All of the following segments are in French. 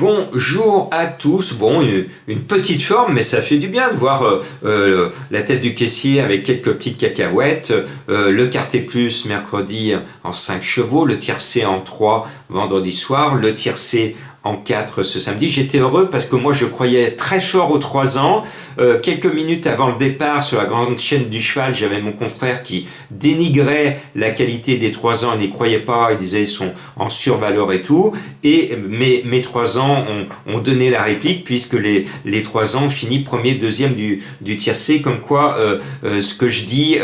Bonjour à tous. Bon, une petite forme, mais ça fait du bien de voir la tête du caissier avec quelques petites cacahuètes, le quartet plus mercredi en 5 chevaux, le tiercé en 3 vendredi soir, le tiercé en 4 ce samedi. J'étais heureux parce que moi je croyais très fort aux 3 ans. Quelques minutes avant le départ sur la grande chaîne du cheval, j'avais mon confrère qui dénigrait la qualité des 3 ans, il n'y croyait pas, il disait ils sont en survaleur et tout. Et mes 3 ans ont donné la réplique puisque les 3 ans ont fini premier, deuxième du tiercé, comme quoi ce que je dis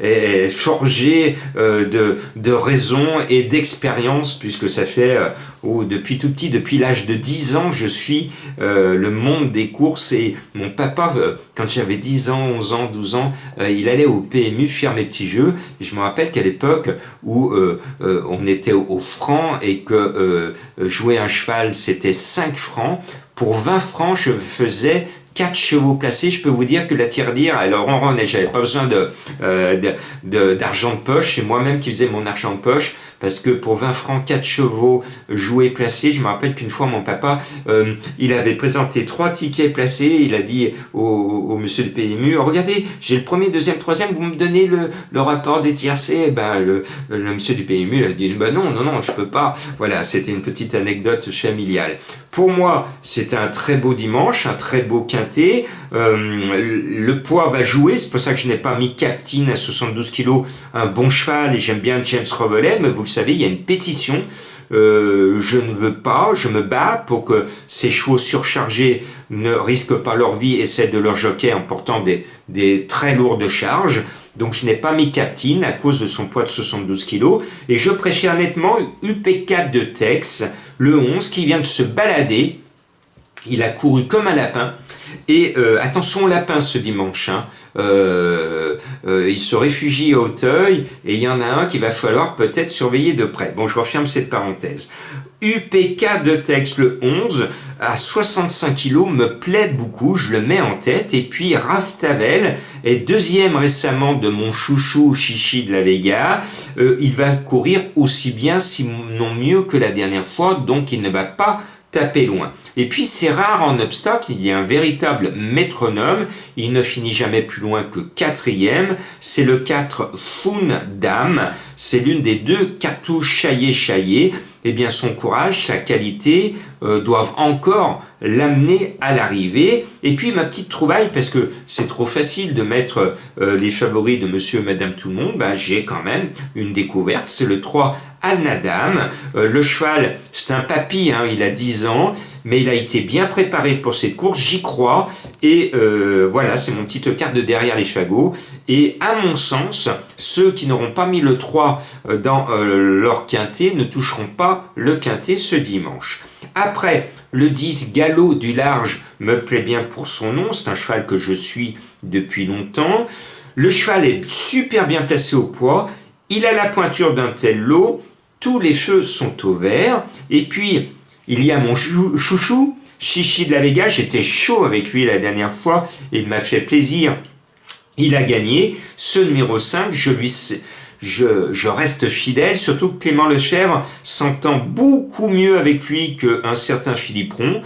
est forgé de raison et d'expérience, puisque ça fait depuis tout petit, depuis l'âge de 10 ans, je suis le monde des courses. Et mon papa, quand j'avais 10 ans, 11 ans, 12 ans, il allait au PMU faire mes petits jeux. Et je me rappelle qu'à l'époque où on était au franc et que jouer un cheval c'était 5 francs, pour 20 francs je faisais 4 chevaux placés. Je peux vous dire que la tirelire, elle ronronnait. J'avais pas besoin d'argent de poche. C'est moi-même qui faisais mon argent de poche. Parce que pour 20 francs, 4 chevaux joués placés, je me rappelle qu'une fois, mon papa, il avait présenté 3 tickets placés. Il a dit au monsieur du PMU, regardez, j'ai le premier, deuxième, troisième, vous me donnez le rapport des tiercés. Ben, le monsieur du PMU, il a dit, ben non, je peux pas. Voilà, c'était une petite anecdote familiale. Pour moi, c'était un très beau dimanche, un très beau quintet. Le poids va jouer, c'est pour ça que je n'ai pas mis Captain à 72 kg, un bon cheval, et j'aime bien James Revelet, mais vous le savez, il y a une pétition. Je ne veux pas, je me bats pour que ces chevaux surchargés ne risquent pas leur vie et celle de leur jockey en portant des très lourdes charges. Donc je n'ai pas mis Captain à cause de son poids de 72 kg. Et je préfère nettement UP4 de Tex, le 11, qui vient de se balader. Il a couru comme un lapin. Et attention au lapin ce dimanche, hein. Il se réfugie à Auteuil et il y en a un qu'il va falloir peut-être surveiller de près. Bon, je referme cette parenthèse. UPK de Tex, le 11, à 65 kg, me plaît beaucoup, je le mets en tête. Et puis Raph Tavel est deuxième récemment de mon chouchou Chichi de la Vega. Il va courir aussi bien, sinon mieux que la dernière fois, donc il ne va pas taper loin. Et puis c'est rare en obstacle, il y a un véritable métronome, il ne finit jamais plus loin que 4e, c'est le 4 Fun Dame, c'est l'une des 2 cartouches Chaillé. Eh bien son courage, sa qualité doivent encore l'amener à l'arrivée. Et puis ma petite trouvaille, parce que c'est trop facile de mettre les favoris de monsieur et madame tout le monde, ben, j'ai quand même une découverte, c'est le 3 Al-Nadam. Le cheval, c'est un papy, hein, il a 10 ans, mais il a été bien préparé pour cette course, j'y crois. Et voilà, c'est mon petit carte de derrière les fagots. Et à mon sens, ceux qui n'auront pas mis le 3 dans leur quintet ne toucheront pas le quintet ce dimanche. Après, le 10 Galop du Large me plaît bien pour son nom, c'est un cheval que je suis depuis longtemps. Le cheval est super bien placé au poids, il a la pointure d'un tel lot, tous les feux sont au vert. Et puis, il y a mon chouchou, Chichi de la Vega, j'étais chaud avec lui la dernière fois, il m'a fait plaisir, il a gagné. Ce numéro 5, je reste fidèle, surtout que Clément Lefebvre s'entend beaucoup mieux avec lui qu'un certain Philipperon,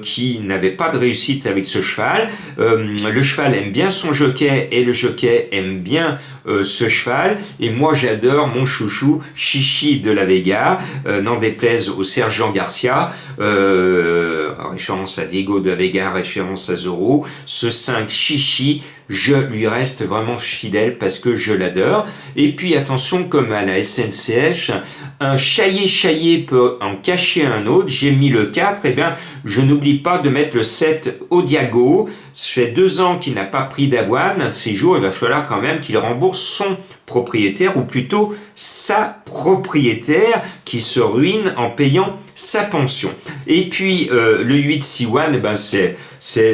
qui n'avait pas de réussite avec ce cheval. Le cheval aime bien son jockey et le jockey aime bien ce cheval. Et moi j'adore mon chouchou Chichi de la Vega, n'en déplaise au Sergent Garcia, référence à Diego de la Vega, référence à Zorro. Ce 5 Chichi, je lui reste vraiment fidèle parce que je l'adore. Et puis attention, comme à la SNCF, un Chaillé peut en cacher un autre. J'ai mis le 4, et bien je n'oublie pas de mettre le 7 Odiago. Ça fait 2 ans qu'il n'a pas pris d'avoine. Un de ces jours, il va falloir quand même qu'il rembourse son propriétaire, ou plutôt sa propriétaire, qui se ruine en payant sa pension. Et puis le 8 Siwan, ben c'est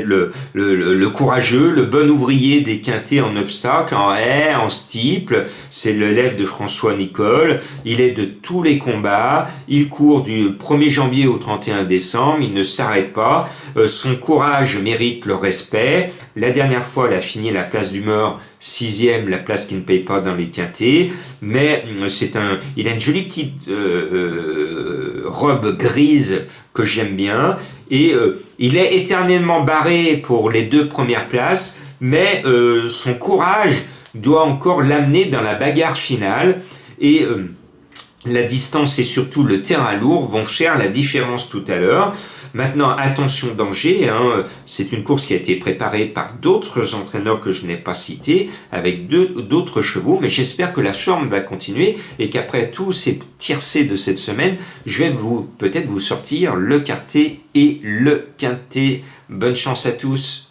le courageux, le bon ouvrier des quintets en obstacle, en haie, en steeple. C'est l'élève de François Nicole. Il est de tous les combats. Il court du 1er janvier au 31 décembre. Il ne s'arrête pas. Son courage mérite le respect. La dernière fois, il a fini la place d'humeur 6e, la place qui ne paye pas dans les quintets. Mais il a une jolie petite robe grise que j'aime bien. Et il est éternellement barré pour les 2 premières places, mais son courage doit encore l'amener dans la bagarre finale. Et la distance et surtout le terrain lourd vont faire la différence tout à l'heure. Maintenant, attention danger, hein, c'est une course qui a été préparée par d'autres entraîneurs que je n'ai pas cités, avec d'autres chevaux, mais j'espère que la forme va continuer et qu'après tous ces tiercés de cette semaine, je vais peut-être vous sortir le quartet et le quintet. Bonne chance à tous.